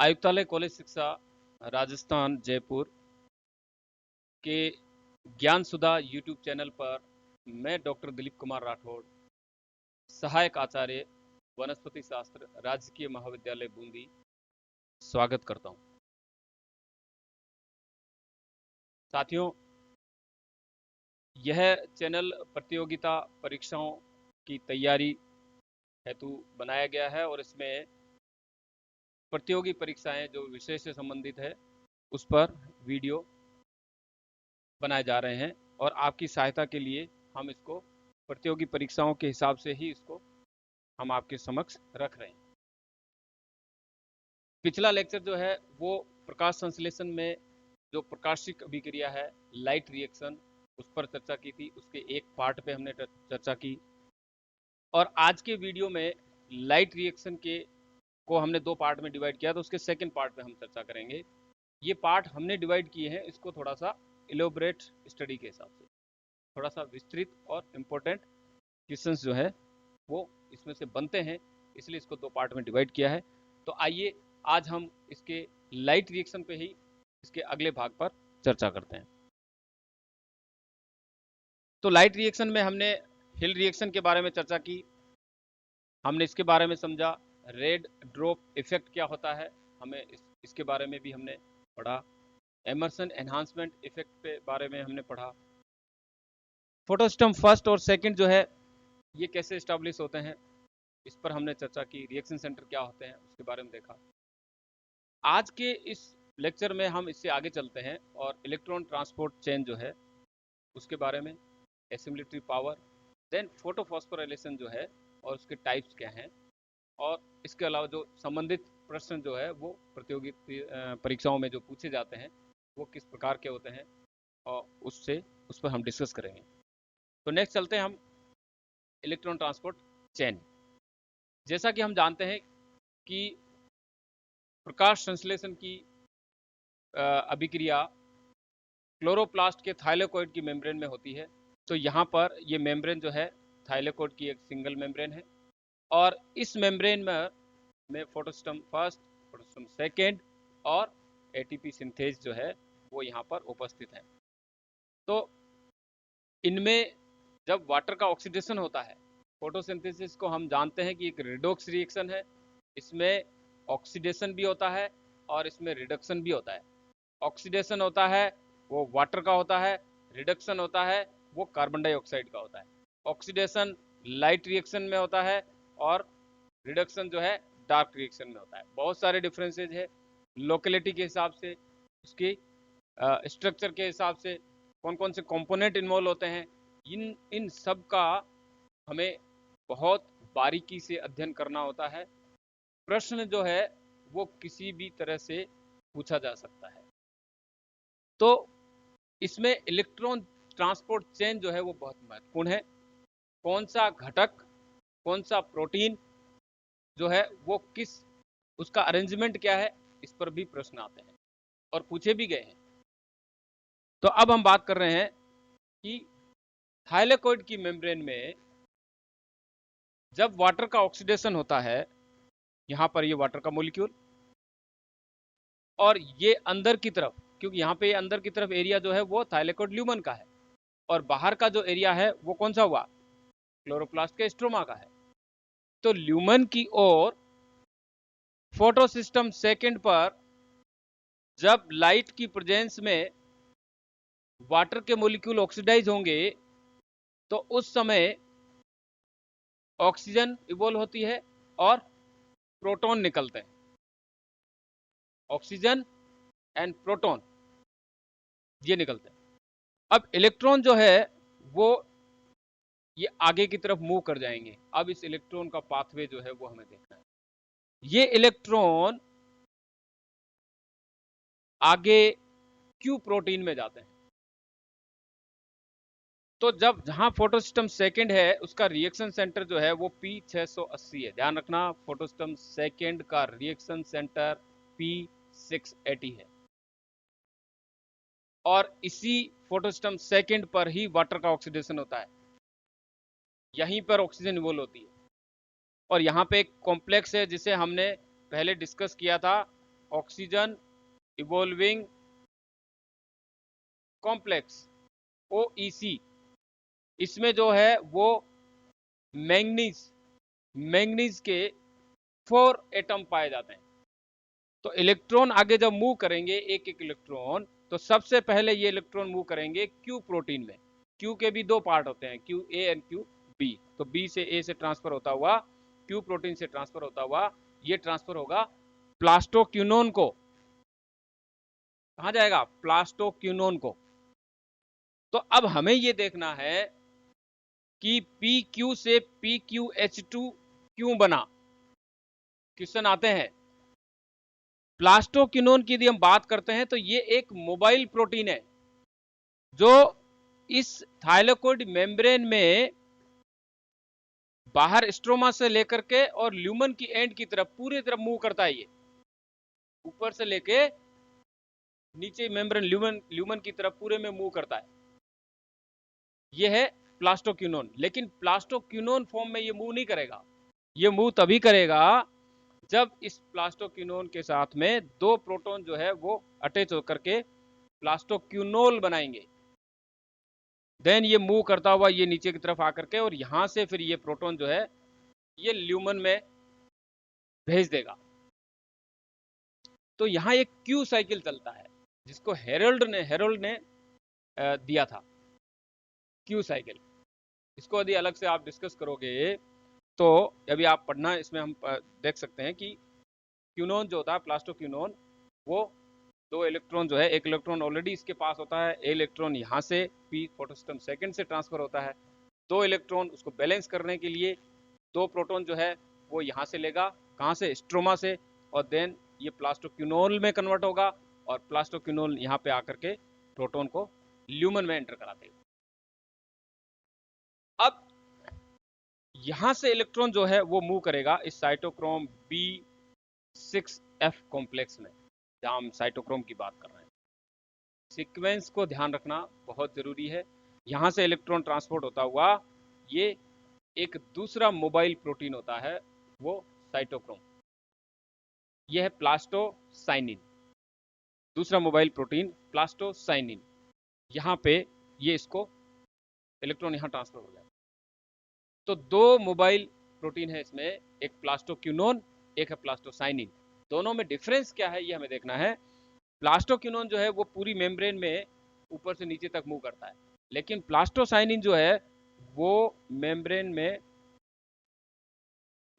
आयुक्तालय कॉलेज शिक्षा राजस्थान जयपुर के ज्ञान सुधा यूट्यूब चैनल पर मैं डॉक्टर दिलीप कुमार राठौड़, सहायक आचार्य वनस्पति शास्त्र, राजकीय महाविद्यालय बूंदी, स्वागत करता हूं। साथियों, यह चैनल प्रतियोगिता परीक्षाओं की तैयारी हेतु बनाया गया है और इसमें प्रतियोगी परीक्षाएं जो विषय से संबंधित है उस पर वीडियो बनाए जा रहे हैं और आपकी सहायता के लिए हम इसको प्रतियोगी परीक्षाओं के हिसाब से ही इसको हम आपके समक्ष रख रहे हैं। पिछला लेक्चर जो है वो प्रकाश संश्लेषण में जो प्रकाशिक अभिक्रिया है लाइट रिएक्शन, उस पर चर्चा की थी। उसके एक पार्ट पे हमने चर्चा की और आज के वीडियो में लाइट रिएक्शन के को हमने दो पार्ट में डिवाइड किया, तो उसके सेकंड पार्ट पे हम चर्चा करेंगे। ये पार्ट हमने डिवाइड किए हैं, इसको थोड़ा सा इलोबरेट स्टडी के हिसाब से थोड़ा सा विस्तृत और इम्पोर्टेंट क्वेश्चंस जो है वो इसमें से बनते हैं, इसलिए इसको दो पार्ट में डिवाइड किया है। तो आइए आज हम इसके लाइट रिएक्शन पे ही इसके अगले भाग पर चर्चा करते हैं। तो लाइट रिएक्शन में हमने हिल रिएक्शन के बारे में चर्चा की, हमने इसके बारे में समझा। रेड ड्रॉप इफेक्ट क्या होता है, हमें इसके बारे में भी हमने पढ़ा। एमर्सन एनहांसमेंट इफेक्ट के बारे में हमने पढ़ा। फोटोसिस्टम फर्स्ट और सेकंड जो है ये कैसे एस्टैब्लिश होते हैं, इस पर हमने चर्चा की। रिएक्शन सेंटर क्या होते हैं उसके बारे में देखा। आज के इस लेक्चर में हम इससे आगे चलते हैं और इलेक्ट्रॉन ट्रांसपोर्ट चेन जो है उसके बारे में, एसिमिलेटरी पावर, देन फोटोफॉस्फोराइलेशन जो है और उसके टाइप्स क्या हैं, और इसके अलावा जो संबंधित प्रश्न जो है वो प्रतियोगी परीक्षाओं में जो पूछे जाते हैं वो किस प्रकार के होते हैं और उस पर हम डिस्कस करेंगे। तो नेक्स्ट चलते हैं हम इलेक्ट्रॉन ट्रांसपोर्ट चेन। जैसा कि हम जानते हैं कि प्रकाश संश्लेषण की अभिक्रिया क्लोरोप्लास्ट के थाइलेकोइड की मेम्ब्रेन में होती है। तो यहाँ पर ये मेम्ब्रेन जो है थाइलेकोइड की एक सिंगल मेम्ब्रेन है और इस मेम्ब्रेन में फोटोसिस्टम फर्स्ट, फोटोसिस्टम सेकेंड और एटीपी सिंथेज जो है वो यहाँ पर उपस्थित है। तो इनमें जब वाटर का ऑक्सीडेशन होता है, फोटोसिंथेसिस को हम जानते हैं कि एक रिडॉक्स रिएक्शन है, इसमें ऑक्सीडेशन भी होता है और इसमें रिडक्शन भी होता है। ऑक्सीडेशन होता है वो वाटर का होता है, रिडक्शन होता है वो कार्बन डाइऑक्साइड का होता है। ऑक्सीडेशन लाइट रिएक्शन में होता है और रिडक्शन जो है डार्क रिएक्शन में होता है। बहुत सारे डिफरेंसेज है लोकेलिटी के हिसाब से, उसकी स्ट्रक्चर के हिसाब से, कौन कौन से कंपोनेंट इन्वॉल्व होते हैं, इन सब का हमें बहुत बारीकी से अध्ययन करना होता है। प्रश्न जो है वो किसी भी तरह से पूछा जा सकता है। तो इसमें इलेक्ट्रॉन ट्रांसपोर्ट चेन जो है वो बहुत महत्वपूर्ण है। कौन सा घटक, कौन सा प्रोटीन जो है वो किस, उसका अरेंजमेंट क्या है, इस पर भी प्रश्न आते हैं और पूछे भी गए हैं। तो अब हम बात कर रहे हैं कि थाइलेकोइड की मेम्ब्रेन में जब वाटर का ऑक्सीडेशन होता है, यहां पर ये वाटर का मॉलिक्यूल, और ये अंदर की तरफ, क्योंकि यहाँ पे अंदर की तरफ एरिया जो है वो थाइलेकोइड ल्यूमन का है और बाहर का जो एरिया है वो कौन सा हुआ, क्लोरोप्लास्ट के स्ट्रोमा का है। तो ल्यूमन की ओर फोटोसिस्टम सेकेंड पर जब लाइट की प्रेजेंस में वाटर के मॉलिक्यूल ऑक्सीडाइज होंगे तो उस समय ऑक्सीजन इवोल्व होती है और प्रोटॉन निकलते हैं। ऑक्सीजन एंड प्रोटॉन ये निकलते हैं। अब इलेक्ट्रॉन जो है वो ये आगे की तरफ मूव कर जाएंगे। अब इस इलेक्ट्रॉन का पाथवे जो है वो हमें देखना है। ये इलेक्ट्रॉन आगे क्यू प्रोटीन में जाते हैं। तो जब जहां फोटोसिस्टम सेकेंड है उसका रिएक्शन सेंटर जो है वो P680 है। ध्यान रखना, फोटोसिस्टम सेकेंड का रिएक्शन सेंटर P680 है और इसी फोटोसिस्टम सेकेंड पर ही वाटर का ऑक्सीडेशन होता है। यहीं पर ऑक्सीजन इवोल्व होती है और यहाँ पे एक कॉम्प्लेक्स है जिसे हमने पहले डिस्कस किया था, ऑक्सीजन इवॉल्विंग कॉम्प्लेक्स, OEC। इसमें जो है वो मैंगनीज मैंगनीज के 4 एटम पाए जाते हैं। तो इलेक्ट्रॉन आगे जब मूव करेंगे एक एक इलेक्ट्रॉन, तो सबसे पहले ये इलेक्ट्रॉन मूव करेंगे क्यू प्रोटीन में। क्यू के भी 2 पार्ट होते हैं, Q A and Q B. तो बी से ए से ट्रांसफर होता हुआ क्यू प्रोटीन से ट्रांसफर होता हुआ ये ट्रांसफर होगा प्लास्टोक्यूनोन को। कहां जाएगा? प्लास्टोक्यूनोन को। तो अब हमें ये देखना है कि पी क्यू से PQH2 क्यों बना। क्वेश्चन आते हैं। प्लास्टोक्यूनोन की यदि हम बात करते हैं तो ये एक मोबाइल प्रोटीन है जो इस थाइलेकोइड मेम्ब्रेन में बाहर स्ट्रोमा से लेकर के और ल्यूमन की एंड की तरफ पूरी तरफ मूव करता है। ये ऊपर से लेके नीचे मेम्ब्रेन ल्यूमन की तरफ पूरे में मूव करता है। ये है प्लास्टोक्यूनोन। लेकिन प्लास्टोक्यूनोन फॉर्म में ये मूव नहीं करेगा। ये मूव तभी करेगा जब इस प्लास्टोक्यूनोन के साथ में 2 प्रोटॉन जो है वो अटैच होकर के प्लास्टोक्यूनोल बनाएंगे। देन ये मूव करता हुआ ये नीचे की तरफ आकर के और यहां से फिर ये प्रोटॉन जो है ये ल्यूमन में भेज देगा। तो यहां एक क्यू साइकिल चलता है जिसको हेरोल्ड ने दिया था, क्यू साइकिल। इसको यदि अलग से आप डिस्कस करोगे तो अभी आप पढ़ना, इसमें हम देख सकते हैं कि क्यूनोन जो होता है प्लास्टोक्यूनोन, वो 2 इलेक्ट्रॉन जो है, एक इलेक्ट्रॉन ऑलरेडी इसके पास होता है, ए इलेक्ट्रॉन यहाँ से पी फोटोसिस्टम सेकंड से ट्रांसफर होता है। 2 इलेक्ट्रॉन उसको बैलेंस करने के लिए 2 प्रोटॉन जो है वो यहाँ से लेगा, कहाँ से? स्ट्रोमा से। और देन ये प्लास्टोक्यूनोल में कन्वर्ट होगा और प्लास्टोक्यूनोल यहाँ पे आकर के प्रोटॉन को ल्यूमन में एंटर करा देगा। अब यहां से इलेक्ट्रॉन जो है वो मूव करेगा इस साइटोक्रोम B6F कॉम्प्लेक्स में, जहां हम साइटोक्रोम की बात कर रहे हैं। सीक्वेंस को ध्यान रखना बहुत जरूरी है। यहां से इलेक्ट्रॉन ट्रांसपोर्ट होता हुआ ये एक दूसरा मोबाइल प्रोटीन होता है, वो साइटोक्रोम। यह है प्लास्टोसाइनिन, दूसरा मोबाइल प्रोटीन प्लास्टोसाइनिन। यहां पे ये इसको इलेक्ट्रॉन यहां ट्रांसफर हो जाए। तो 2 मोबाइल प्रोटीन है इसमें, एक प्लास्टोक्यूनोन, एक है प्लास्टोसाइनिन। दोनों में डिफरेंस क्या है ये हमें देखना है। प्लास्टोक्यूनोन जो है वो पूरी मेम्ब्रेन में ऊपर से नीचे तक मूव करता है, लेकिन प्लास्टोसाइनिन जो है वो मेम्ब्रेन में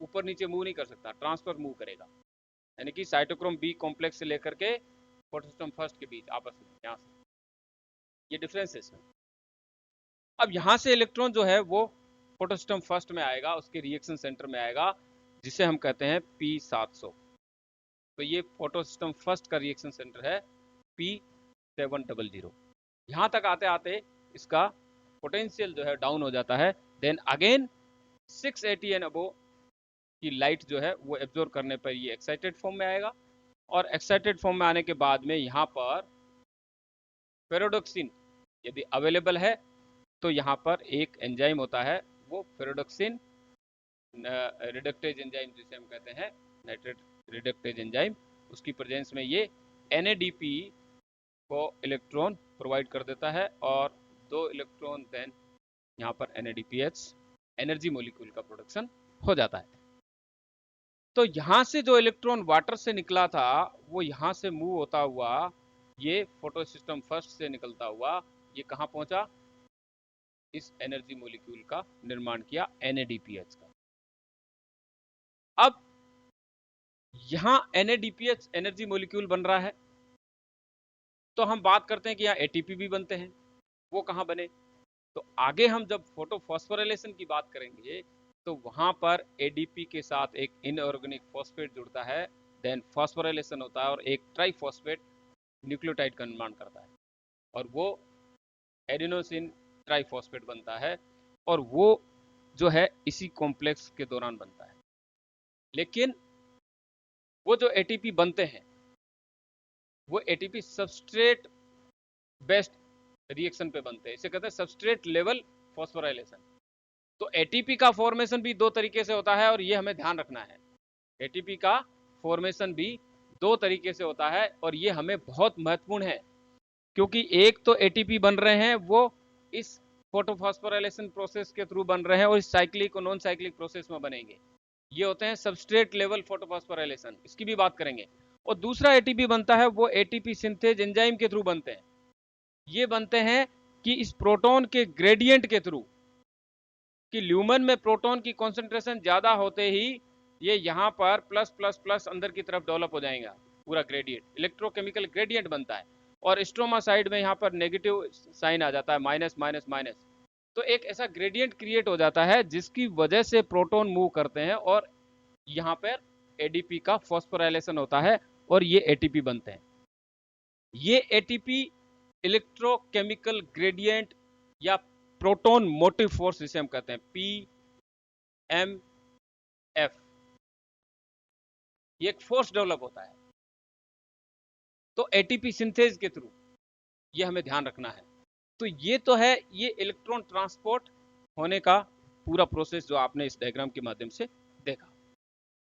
ऊपर नीचे मूव नहीं कर सकता, ट्रांसफर मूव करेगा। यानी कि साइटोक्रोम बी कॉम्प्लेक्स से लेकर के फोटोसिस्टम फर्स्ट के बीच आपस में, यहां से ये डिफरेंस है इसमें। अब यहां से इलेक्ट्रॉन जो है वो फोटोसिस्टम फर्स्ट में आएगा, उसके रिएक्शन सेंटर में आएगा, जिसे हम कहते हैं P700। तो ये फोटोसिस्टम फर्स्ट का रिएक्शन सेंटर है P700। यहां तक आते आते इसका पोटेंशियल जो है डाउन हो जाता है। देन अगेन 680 एंड अबो की लाइट जो है वो एब्जॉर्ब करने पर ये एक्साइटेड फॉर्म में आएगा, और एक्साइटेड फॉर्म में आने के बाद में यहाँ पर फेरोडोक्सिन यदि अवेलेबल है तो यहाँ पर एक एंजाइम होता है, वो फेरोडोक्सिन रिडक्टेज एंजाइम जिसे हम कहते हैं, नाइट्रेट रिडक्टेज एंजाइम। उसकी प्रेजेंस में ये NADP को इलेक्ट्रॉन प्रोवाइड कर देता है और 2 इलेक्ट्रॉन देन यहाँ पर NADPH एनर्जी मॉलिक्यूल का प्रोडक्शन हो जाता है। तो यहां से जो इलेक्ट्रॉन वाटर से निकला था वो यहां से मूव होता हुआ ये फोटोसिस्टम फर्स्ट से निकलता हुआ ये कहां पहुंचा? इस एनर्जी मॉलिक्यूल का निर्माण किया, NADPH का। अब यहां NADPH एनर्जी मॉलिक्यूल बन रहा है, तो हम बात करते हैं कि यहाँ ATP भी बनते हैं। वो कहां बने? तो आगे हम जब फोटोफॉस्फोराइलेशन की बात करेंगे तो वहां पर ADP के साथ एक इनऑर्गेनिक फॉस्फेट जुड़ता है, देन फॉस्फोराइलेशन होता है और एक ट्राइफॉस्फेट न्यूक्लियोटाइड का निर्माण करता है, और वो एडिनोसिन ट्राइफॉस्फेट बनता है, और वो जो है इसी कॉम्प्लेक्स के दौरान बनता है। लेकिन वो जो ATP बनते हैं वो ATP सबस्ट्रेट बेस्ड रिएक्शन पे बनते हैं, इसे कहते हैं सबस्ट्रेट लेवल फॉस्फोराइलेशन। तो ATP का फॉर्मेशन भी 2 तरीके से होता है और ये हमें ध्यान रखना है। ATP का फॉर्मेशन भी दो तरीके से होता है और ये हमें बहुत महत्वपूर्ण है, क्योंकि एक तो एटीपी बन रहे हैं वो इस फोटोफॉस्फोराइलेशन प्रोसेस के थ्रू बन रहे हैं और इस साइक्लिक और नॉन साइक्लिक प्रोसेस में बनेंगे। ये होते हैं सबस्ट्रेट लेवल फोटोफॉस्फोराइलेशन, इसकी भी बात करेंगे। और दूसरा एटीपी बनता है वो एटीपी सिंथेज एंजाइम के थ्रू बनते हैं। ये बनते हैं कि इस प्रोटॉन के ग्रेडियंट के थ्रू, कि ल्यूमन में प्रोटॉन की कॉन्सेंट्रेशन ज्यादा होते ही ये यहाँ पर प्लस प्लस प्लस अंदर की तरफ डेवलप हो जाएगा, पूरा ग्रेडियंट इलेक्ट्रोकेमिकल ग्रेडियंट बनता है। और स्ट्रोमा साइड में यहाँ पर नेगेटिव साइन आ जाता है, माइनस माइनस माइनस। तो एक ऐसा ग्रेडियंट क्रिएट हो जाता है जिसकी वजह से प्रोटॉन मूव करते हैं और यहाँ पर एडीपी का फॉस्फोराइलेशन होता है और ये एटीपी बनते हैं। ये एटीपी इलेक्ट्रोकेमिकल ग्रेडियंट या प्रोटॉन मोटिव फोर्स जिसे हम कहते हैं PMF, ये एक फोर्स डेवलप होता है। तो एटीपी सिंथेज के थ्रू ये हमें ध्यान रखना है। तो ये तो है ये इलेक्ट्रॉन ट्रांसपोर्ट होने का पूरा प्रोसेस जो आपने इस डायग्राम के माध्यम से देखा।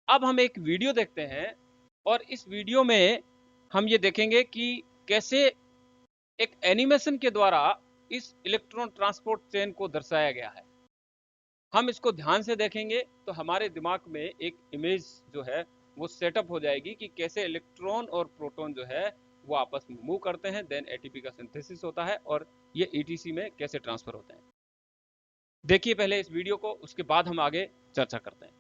अब हम एक वीडियो देखते हैं और इस वीडियो में हम ये देखेंगे कि कैसे एक एनिमेशन के द्वारा इस इलेक्ट्रॉन ट्रांसपोर्ट चेन को दर्शाया गया है। हम इसको ध्यान से देखेंगे तो हमारे दिमाग में एक इमेज जो है वो सेटअप हो जाएगी कि कैसे इलेक्ट्रॉन और प्रोटॉन जो है वो आपस में मूव करते हैं, देन एटीपी का सिंथेसिस होता है और ये ईटीसी में कैसे ट्रांसफर होते हैं। देखिए पहले इस वीडियो को, उसके बाद हम आगे चर्चा करते हैं।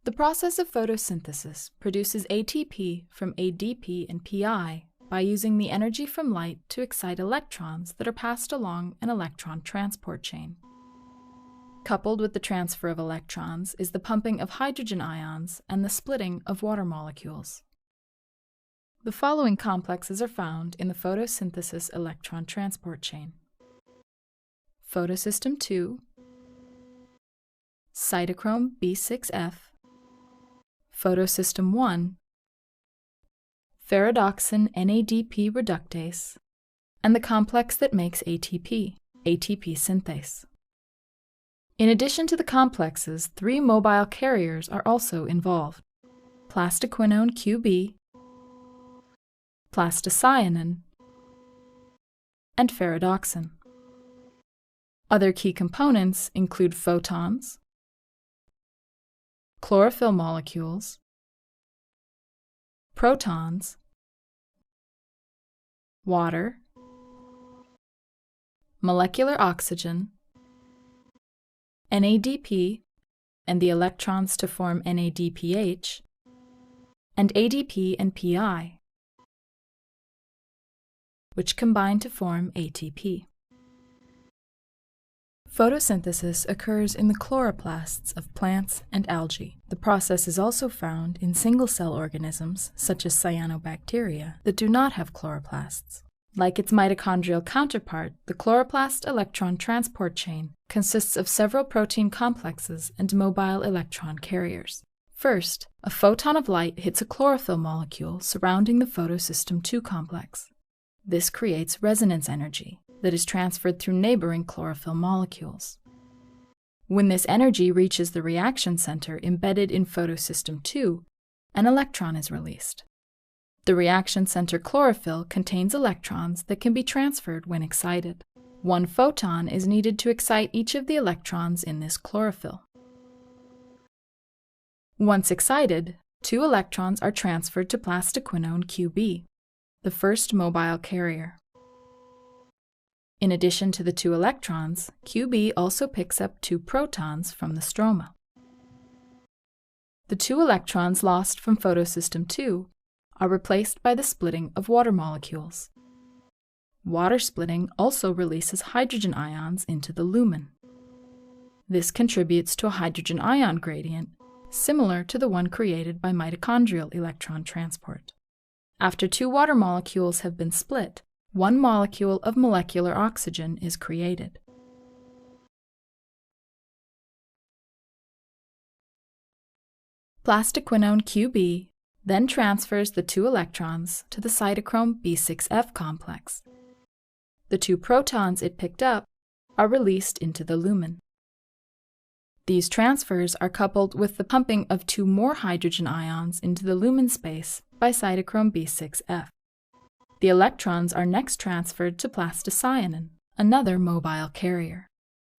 The process of photosynthesis produces ATP from ADP and PI by using the energy from light to excite electrons that are passed along an electron transport chain. Coupled with the transfer of electrons is the pumping of hydrogen ions and the splitting of water molecules. The following complexes are found in the photosynthesis electron transport chain: photosystem II, cytochrome B6F, photosystem I, ferredoxin NADP reductase, and the complex that makes ATP, ATP synthase. In addition to the complexes, 3 mobile carriers are also involved: plastoquinone QB, plastocyanin, and ferredoxin. Other key components include photons, chlorophyll molecules, protons, water, molecular oxygen, NADP, and the electrons to form NADPH, and ADP and PI, which combine to form ATP. Photosynthesis occurs in the chloroplasts of plants and algae. The process is also found in single-cell organisms, such as cyanobacteria, that do not have chloroplasts. Like its mitochondrial counterpart, the chloroplast electron transport chain consists of several protein complexes and mobile electron carriers. First, a photon of light hits a chlorophyll molecule surrounding the photosystem II complex. This creates resonance energy that is transferred through neighboring chlorophyll molecules. When this energy reaches the reaction center embedded in photosystem II, an electron is released. The reaction center chlorophyll contains electrons that can be transferred when excited. 1 photon is needed to excite each of the electrons in this chlorophyll. Once excited, 2 electrons are transferred to plastoquinone QB, the first mobile carrier. In addition to the 2 electrons, QB also picks up 2 protons from the stroma. The 2 electrons lost from photosystem II are replaced by the splitting of water molecules. Water splitting also releases hydrogen ions into the lumen. This contributes to a hydrogen ion gradient, similar to the one created by mitochondrial electron transport. After 2 water molecules have been split, 1 molecule of molecular oxygen is created. Plastoquinone QB then transfers the 2 electrons to the cytochrome B6F complex. The 2 protons it picked up are released into the lumen. These transfers are coupled with the pumping of 2 more hydrogen ions into the lumen space by cytochrome B6F. The electrons are next transferred to plastocyanin, another mobile carrier.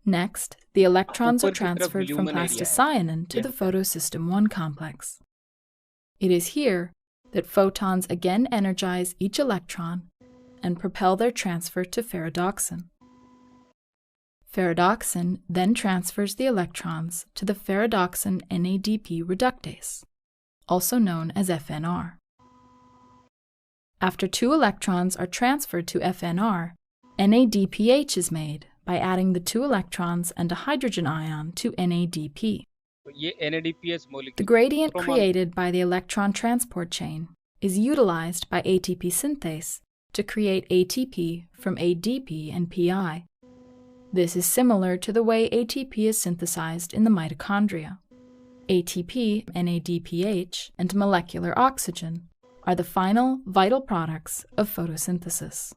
Next, the electrons are transferred from plastocyanin to the photosystem 1 complex. It is here that photons again energize each electron and propel their transfer to ferredoxin. Ferredoxin then transfers the electrons to the ferredoxin NADP reductase, also known as FNR. After 2 electrons are transferred to FNR, NADPH is made by adding the 2 electrons and a hydrogen ion to NADP. The gradient created by the electron transport chain is utilized by ATP synthase to create ATP from ADP and PI. This is similar to the way ATP is synthesized in the mitochondria. ATP, NADPH, and molecular oxygen are the final vital products of photosynthesis.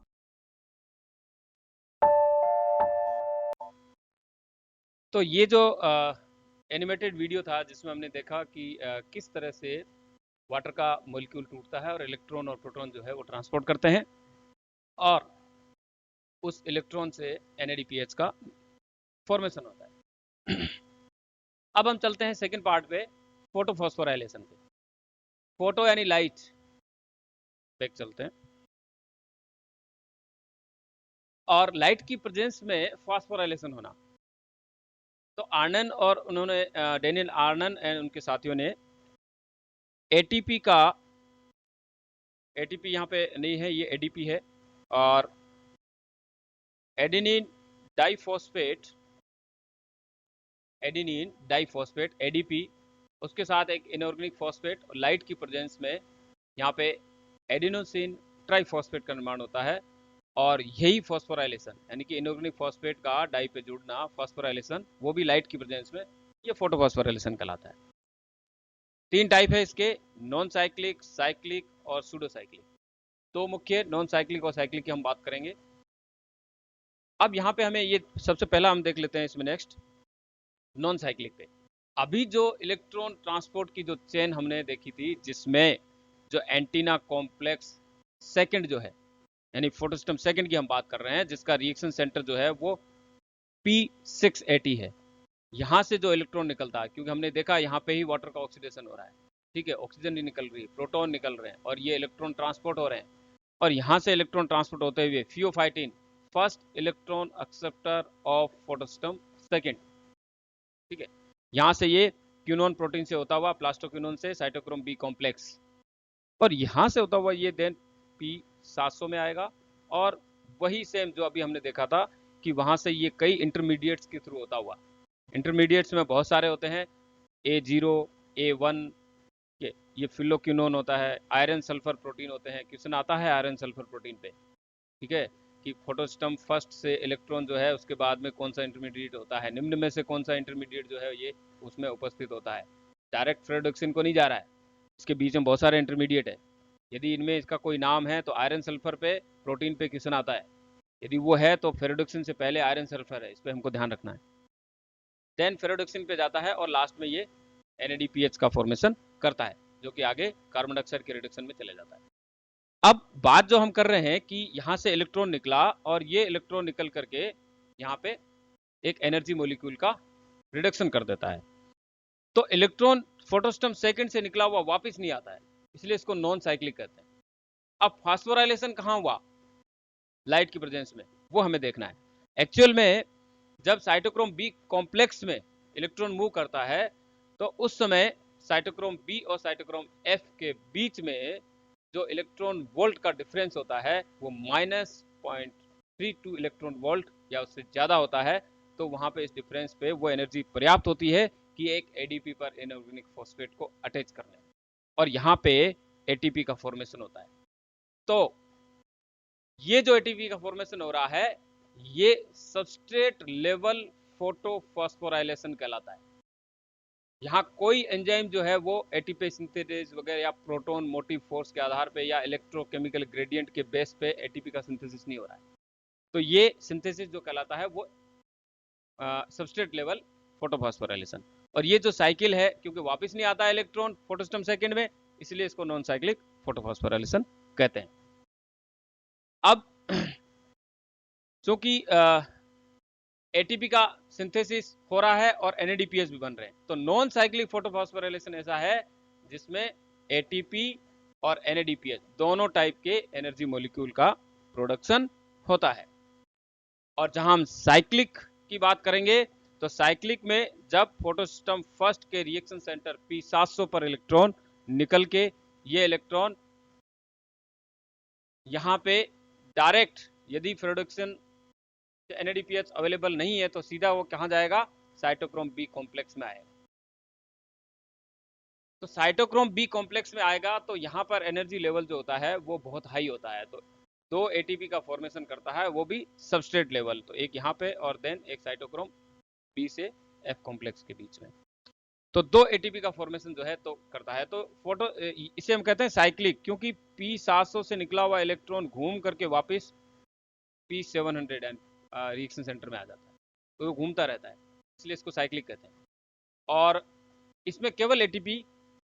तो ये जो animated video था जिसमें हमने देखा कि किस तरह से वाटर का मॉलिक्यूल टूटता है और इलेक्ट्रॉन और प्रोटॉन जो है वो ट्रांसपोर्ट करते हैं और उस इलेक्ट्रॉन से NADPH का फॉर्मेशन होता है। अब हम चलते हैं सेकंड पार्ट पे, फोटोफॉस्फोराइलेशन पे। फोटो यानी लाइट पे चलते हैं और लाइट की प्रेजेंस में फास्फोराइलेशन होना। तो आर्नन और उन्होंने डेनियल आर्नन एंड उनके साथियों ने एटीपी यहाँ पे नहीं है, ये एडीपी है, और एडेनिन डाइफॉस्फेट एडीपी, उसके साथ एक इनऑर्गेनिक फॉस्फेट और लाइट की प्रेजेंस में यहाँ पे एडिनोसिन ट्राइफॉस्फेट का निर्माण होता है और यही फॉस्फोराइलेशन यानी कि इनऑर्गेनिक फॉस्फेट का डाई पे जुड़ना फॉस्फोराइलेशन, वो भी लाइट की प्रेजेंस में, ये फोटोफॉस्फोराइलेशन कहलाता है। 3 टाइप है इसके, नॉन साइक्लिक, साइक्लिक और सूडो साइक्लिक। 2 मुख्य नॉन साइक्लिक और साइक्लिक की हम बात करेंगे। अब यहाँ पे हमें ये सबसे पहला हम देख लेते हैं इसमें नेक्स्ट नॉन साइक्लिक पे। अभी जो इलेक्ट्रॉन ट्रांसपोर्ट की जो चेन हमने देखी थी जिसमें जो एंटीना कॉम्प्लेक्स सेकंड जो है यानी फोटोसिस्टम सेकंड की हम बात कर रहे हैं, जिसका रिएक्शन सेंटर जो है वो P680 है। यहाँ से जो इलेक्ट्रॉन निकलता है, क्योंकि हमने देखा यहाँ पे ही वाटर का ऑक्सीडेशन हो रहा है, ठीक है, ऑक्सीजन नहीं निकल रही, प्रोटॉन निकल रहे हैं और ये इलेक्ट्रॉन ट्रांसपोर्ट हो रहे हैं। और यहाँ से इलेक्ट्रॉन ट्रांसपोर्ट होते हुए pheophytin, first electron acceptor of photosystem second, ठीक है, यहाँ से ये क्यूनोन प्रोटीन से होता हुआ प्लास्टोक्यूनोन से साइटोक्रोम बी कॉम्प्लेक्स, और यहाँ से होता हुआ ये देन P700 में आएगा। और वही सेम जो अभी हमने देखा था कि वहाँ से ये कई इंटरमीडिएट्स के थ्रू होता हुआ, इंटरमीडिएट्स में बहुत सारे होते हैं, A0, A1, ये फिलोक्यूनोन होता है, आयरन सल्फर प्रोटीन होते हैं, क्वेश्चन आता है आयरन सल्फर प्रोटीन पे, ठीक है, कि फोटोसिस्टम फर्स्ट से इलेक्ट्रॉन जो है उसके बाद में कौन सा इंटरमीडिएट होता है, निम्न में से कौन सा इंटरमीडिएट जो है ये उसमें उपस्थित होता है। डायरेक्ट फेरोडक्सिन को नहीं जा रहा है, इसके बीच में बहुत सारे इंटरमीडिएट है। यदि इनमें इसका कोई नाम है तो आयरन सल्फर पे प्रोटीन पे क्वेश्चन आता है, यदि वो है तो फेरोडक्सिन से पहले आयरन सल्फर है, इस पर हमको ध्यान रखना है। देन फेरोडक्सिन पे जाता है और लास्ट में ये NADPH का फॉर्मेशन करता है, जो कि आगे कार्बन डाइऑक्साइड के रिडक्शन में चले जाता है। अब बात जो हम कर रहे हैं कि यहाँ से इलेक्ट्रॉन निकला और ये इलेक्ट्रॉन निकल करके यहाँ पे एक एनर्जी मॉलिक्यूल का रिडक्शन कर देता है। तो इलेक्ट्रॉन फोटोसिस्टम सेकंड से निकला हुआ वापस नहीं आता है, इसलिए इसको नॉन साइक्लिक कहते हैं। अब फास्फोराइलेशन कहाँ हुआ लाइट की प्रेजेंस में, वो हमें देखना है। एक्चुअल में जब साइटोक्रोम बी कॉम्प्लेक्स में इलेक्ट्रॉन मूव करता है तो उस समय साइटोक्रोम बी और साइटोक्रोम एफ के बीच में जो इलेक्ट्रॉन वोल्ट का डिफरेंस होता है वो -0.32 इलेक्ट्रॉन वोल्ट या उससे ज़्यादा होता है। तो वहाँ पे इस डिफरेंस पे वो एनर्जी पर्याप्त होती है कि एक एडीपी पर इनऑर्गेनिक फॉस्फेट को अटैच करने, और यहाँ पे एटीपी का फॉर्मेशन होता है। तो ये जो एटीपी का फॉर्मेशन हो रहा है ये सबस्ट्रेट लेवल फोटोफॉस्फोराइलेशन कहलाता है। यहाँ कोई एंजाइम जो है वो एटीपी सिंथेसिस वगैरह या प्रोटॉन मोटिव फोर्स के आधार पे या इलेक्ट्रोकेमिकल ग्रेडियंट के बेस पे एटीपी का सिंथेसिस नहीं हो रहा है। तो ये सिंथेसिस जो कहलाता है वो सबस्ट्रेट लेवल फोटोफॉस्फोराइलेशन। और ये जो साइकिल है, क्योंकि वापस नहीं आता है इलेक्ट्रॉन फोटोस्टम सेकंड में, इसलिए इसको नॉन साइक्लिक फोटोफॉस्फोराइलेशन कहते हैं। अब चूंकि एटीपी का सिंथेसिस हो रहा है और एनएडीपीएस भी बन रहे हैं, तो नॉन साइक्लिक फोटोफॉस्फोराइलेशन ऐसा है जिसमें एटीपी और एनएडीपीएस दोनों टाइप के एनर्जी मॉलिक्यूल का प्रोडक्शन होता है। और जहां हम साइक्लिक की बात करेंगे, तो साइक्लिक में जब फोटोसिस्टम फर्स्ट के रिएक्शन सेंटर P700 पर इलेक्ट्रॉन निकल के ये इलेक्ट्रॉन यहाँ पे डायरेक्ट, यदि प्रोडक्शन एनएडीपीएच अवेलेबल नहीं है तो सीधा वो कहाँ जाएगा, साइटोक्रोम बी कॉम्प्लेक्स में आएगा। तो साइटोक्रोम बी कॉम्प्लेक्स में आएगा तो यहाँ पर एनर्जी लेवल जो होता है वो बहुत हाई होता है। तो दो एटीपी का फॉर्मेशन करता है, वो भी सबस्ट्रेट लेवल, तो एक यहाँ पे और देन एक साइटोक्रोम बी से एफ कॉम्प्लेक्स के बीच में। तो दो एटीपी का फॉर्मेशन जो है तो करता है। तो फोटो इसे हम कहते हैं साइक्लिक, क्योंकि P700 से निकला हुआ इलेक्ट्रॉन घूम करके वापस P700 रिएक्शन सेंटर में आ जाता है, तो वो घूमता रहता है, इसलिए इसको साइक्लिक कहते हैं। और इसमें केवल एटीपी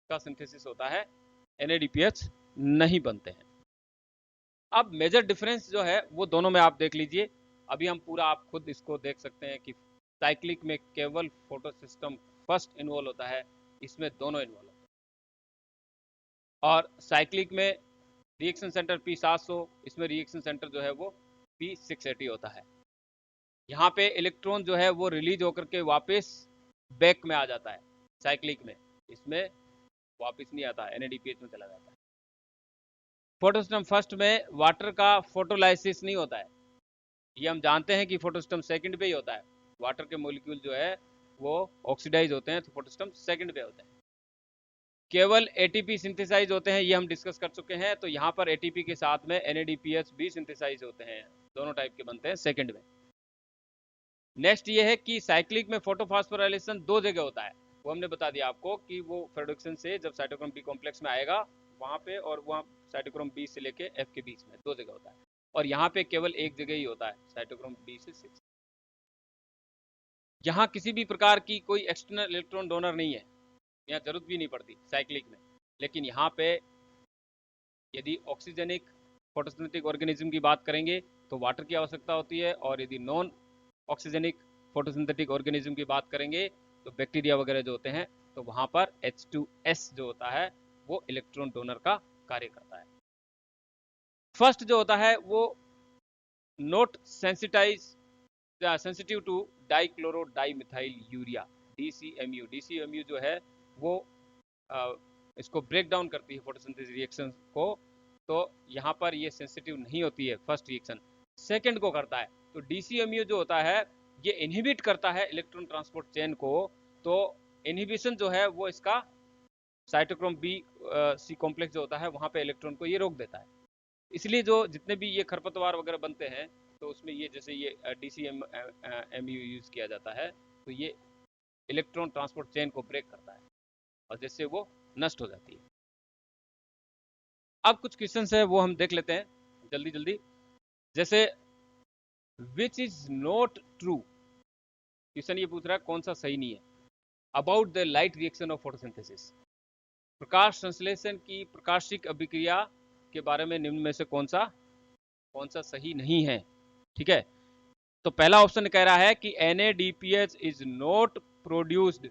का सिंथेसिस होता है, एनएडीपीएच नहीं बनते हैं। अब मेजर डिफरेंस जो है वो दोनों में आप देख लीजिए। अभी हम पूरा आप खुद इसको देख सकते हैं कि साइक्लिक में केवल फोटो सिस्टम फर्स्ट इन्वॉल्व होता है, इसमें दोनों इन्वॉल्व होते हैं। और साइक्लिक में रिएक्शन सेंटर P700, इसमें रिएक्शन सेंटर जो है वो P680 होता है। यहाँ पे इलेक्ट्रॉन जो है वो रिलीज होकर के वापस बैक में आ जाता है साइक्लिक में, इसमें वापस नहीं आता, एनएडीपीएच में चला जाता है। फोटोसिस्टम फर्स्ट में वाटर का फोटोलाइसिस नहीं होता है, ये हम जानते हैं कि फोटोसिस्टम सेकंड पे ही होता है। वाटर के मॉलिक्यूल जो है वो ऑक्सीडाइज होते हैं, तो फोटोसिस्टम सेकंड पे होते हैं। केवल एटीपी सिंथेसाइज होते हैं, ये हम डिस्कस कर चुके हैं। तो यहाँ पर एटीपी के साथ में एनएडीपीएच भी सिंथेसाइज होते हैं, दोनों टाइप के बनते हैं सेकंड में। नेक्स्ट ये है कि साइक्लिक में फोटोफॉस्फोराइलेशन दो जगह होता है, वो हमने बता दिया आपको कि वो प्रोडक्शन से जब साइटोक्रोम बी कॉम्प्लेक्स में आएगा वहाँ पे, और वहाँ साइटोक्रोम बी से लेके एफ के बीच में दो जगह होता है। और यहाँ पे केवल एक जगह ही होता है, साइटोक्रोम बी से 6। यहाँ किसी भी प्रकार की कोई एक्सटर्नल इलेक्ट्रॉन डोनर नहीं है, यहाँ जरूरत भी नहीं पड़ती साइक्लिक में। लेकिन यहाँ पे यदि ऑक्सीजनिक फोटोसिंथेटिक ऑर्गेनिज्म की बात करेंगे तो वाटर की आवश्यकता होती है, और यदि नॉन ऑक्सीजनिक फोटोसिंथेटिक ऑर्गेनिज्म की बात करेंगे तो बैक्टीरिया वगैरह जो होते हैं, तो वहाँ पर H2S जो होता है वो इलेक्ट्रॉन डोनर का कार्य करता है। फर्स्ट जो होता है वो not sensitive to dichloro dimethyl urea, DCMU जो है वो इसको ब्रेक डाउन करती है फोटोसिंथेसिस रिएक्शन को, तो यहाँ पर ये सेंसिटिव नहीं होती है फर्स्ट रिएक्शन, सेकंड को करता है। तो DCMU जो होता है ये इनहिबिट करता है इलेक्ट्रॉन ट्रांसपोर्ट चेन को, तो इनहिबिशन जो है वो इसका साइटोक्रोम बी सी कॉम्प्लेक्स जो होता है वहाँ पे इलेक्ट्रॉन को ये रोक देता है। इसलिए जो जितने भी ये खरपतवार वगैरह बनते हैं तो उसमें ये जैसे ये DCMU यूज किया जाता है, तो ये इलेक्ट्रॉन ट्रांसपोर्ट चेन को ब्रेक करता है और जिससे वो नष्ट हो जाती है। अब कुछ क्वेश्चन है वो हम देख लेते हैं जल्दी जल्दी। जैसे which is not true, question ये पूछ रहा है कौन सा सही नहीं है, about the light reaction of photosynthesis, प्रकाश संश्लेषण की प्रकाशिक अभिक्रिया के बारे में निम्न में से कौन सा सही नहीं है। ठीक है, तो पहला ऑप्शन कह रहा है कि NADPH is not produced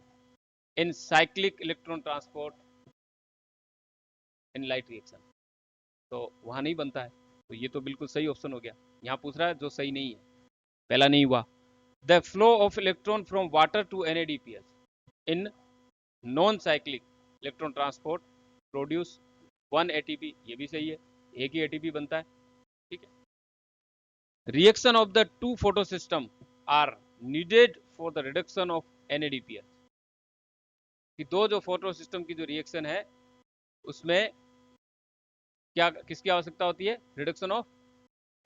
in cyclic electron transport in light reaction, तो वहां नहीं बनता है, तो ये तो बिल्कुल सही ऑप्शन हो गया। यहाँ पूछ रहा है जो सही नहीं है, पहला नहीं हुआ। The flow of electron from water to NADPH in non cyclic electron transport produce 1 ATP, ये भी सही है, एक ही ATP बनता है। ठीक है, reaction of the two photo system are needed for the reduction of NADPH, कि दो जो फोटो सिस्टम की जो रिएक्शन है उसमें क्या किसकी आवश्यकता होती है, रिडक्शन ऑफ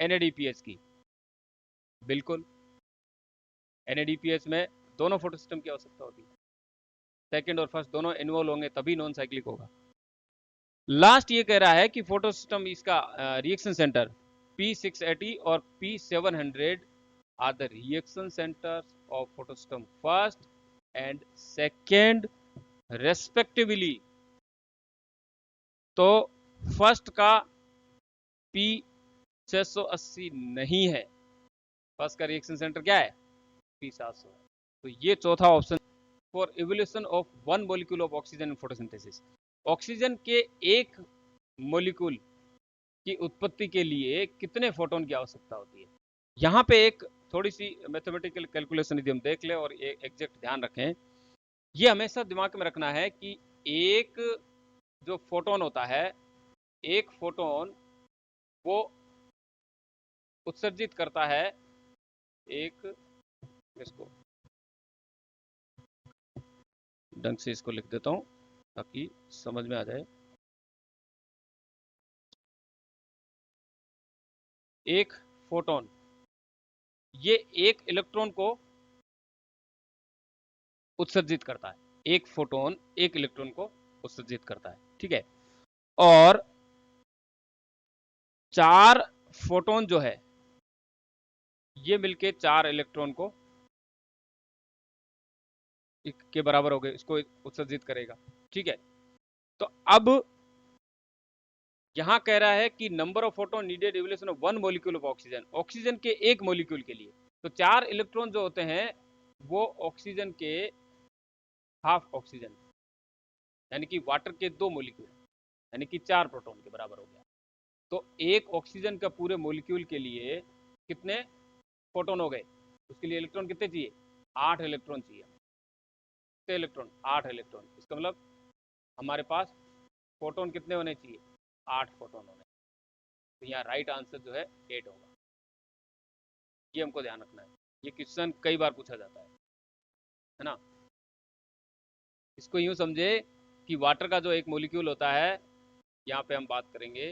NADPH की। बिल्कुल, NADPH में दोनों फोटो सिस्टम की आवश्यकता होती है। सेकंड और फर्स्ट दोनों इन्वॉल्व होंगे तभी नॉन साइक्लिक होगा। लास्ट ये कह रहा है कि फोटो सिस्टम इसका रिएक्शन सेंटर P680 और P700 are the reaction centres of photo system first and second respectively. तो फर्स्ट का P680 नहीं है, फर्स्ट का रिएक्शन सेंटर क्या है P700। तो ये चौथा option for evolution of one molecule of oxygen in photosynthesis. Oxygen के एक मॉलिक्यूल की उत्पत्ति के लिए कितने फोटोन की आवश्यकता होती है। यहाँ पे एक थोड़ी सी मैथमेटिकल कैलकुलेशन यदि हम देख लें और एग्जैक्ट ध्यान रखें, ये हमेशा दिमाग में रखना है कि एक जो फोटोन होता है, एक फोटोन वो उत्सर्जित करता है एक, इसको ढंग से इसको लिख देता हूं ताकि समझ में आ जाए। एक फोटोन ये एक इलेक्ट्रॉन को उत्सर्जित करता है, एक फोटोन एक इलेक्ट्रॉन को उत्सर्जित करता है, ठीक है। और 4 फोटोन जो है ये मिलके 4 इलेक्ट्रॉन को के बराबर हो गए, इसको उत्सर्जित करेगा, ठीक है। तो अब यहां कह रहा है कि number of photon needed evolution of one molecule of oxygen, oxygen के एक मॉलिक्यूल के लिए। तो 4 इलेक्ट्रॉन जो होते हैं वो ऑक्सीजन के हाफ ऑक्सीजन यानी कि वाटर के 2 मॉलिक्यूल यानी कि 4 प्रोटॉन के बराबर हो गया। तो एक ऑक्सीजन का पूरे मॉलिक्यूल के लिए कितने फोटोन हो गए, उसके लिए इलेक्ट्रॉन कितने चाहिए, 8 इलेक्ट्रॉन चाहिए। कितने इलेक्ट्रॉन, 8 इलेक्ट्रॉन। इसका मतलब हमारे पास फोटोन कितने होने चाहिए, 8 फोटोन होने। तो यहाँ राइट आंसर जो है 8 होगा। ये हमको ध्यान रखना है, ये क्वेश्चन कई बार पूछा जाता है ना। इसको यूं समझे कि वाटर का जो एक मॉलिक्यूल होता है, यहाँ पे हम बात करेंगे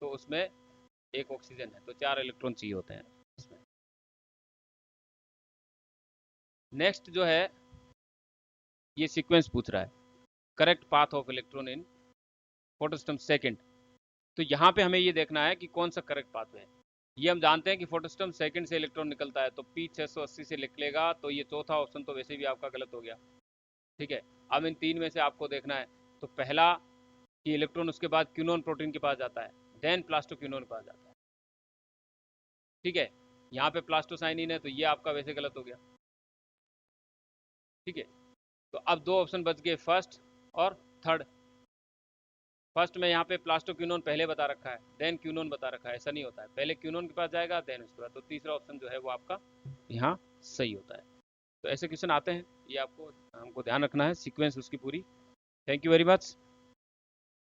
तो उसमें एक ऑक्सीजन है तो 4 इलेक्ट्रॉन चाहिए होते हैं इसमें। नेक्स्ट जो है ये सीक्वेंस पूछ रहा है, correct path of electron in photosystem second. तो यहाँ पे हमें ये देखना है कि कौन सा करेक्ट पाथ है। ये हम जानते हैं कि फोटोसिस्टम सेकंड से इलेक्ट्रॉन निकलता है तो P680 से निकलेगा, तो ये चौथा ऑप्शन तो वैसे भी आपका गलत हो गया, ठीक है। अब इन 3 में से आपको देखना है, तो पहला कि इलेक्ट्रॉन उसके बाद क्यूनोन प्रोटीन के पास जाता है, देन प्लास्टोक्यूनोन के पास जाता है, ठीक है। यहाँ पे प्लास्टोसाइनिन है तो ये आपका वैसे गलत हो गया, ठीक है। तो अब 2 ऑप्शन बच गए, फर्स्ट और थर्ड। फर्स्ट में यहाँ पे प्लास्टोक्यूनोन पहले बता रखा है, देन क्यूनोन बता रखा है, ऐसा नहीं होता है, पहले क्यूनोन के पास जाएगा देन उसके बाद। तो तीसरा ऑप्शन जो है वो आपका यहाँ सही होता है। तो ऐसे क्वेश्चन आते हैं, ये आपको हमको ध्यान रखना है, सीक्वेंस उसकी पूरी। Thank you very much.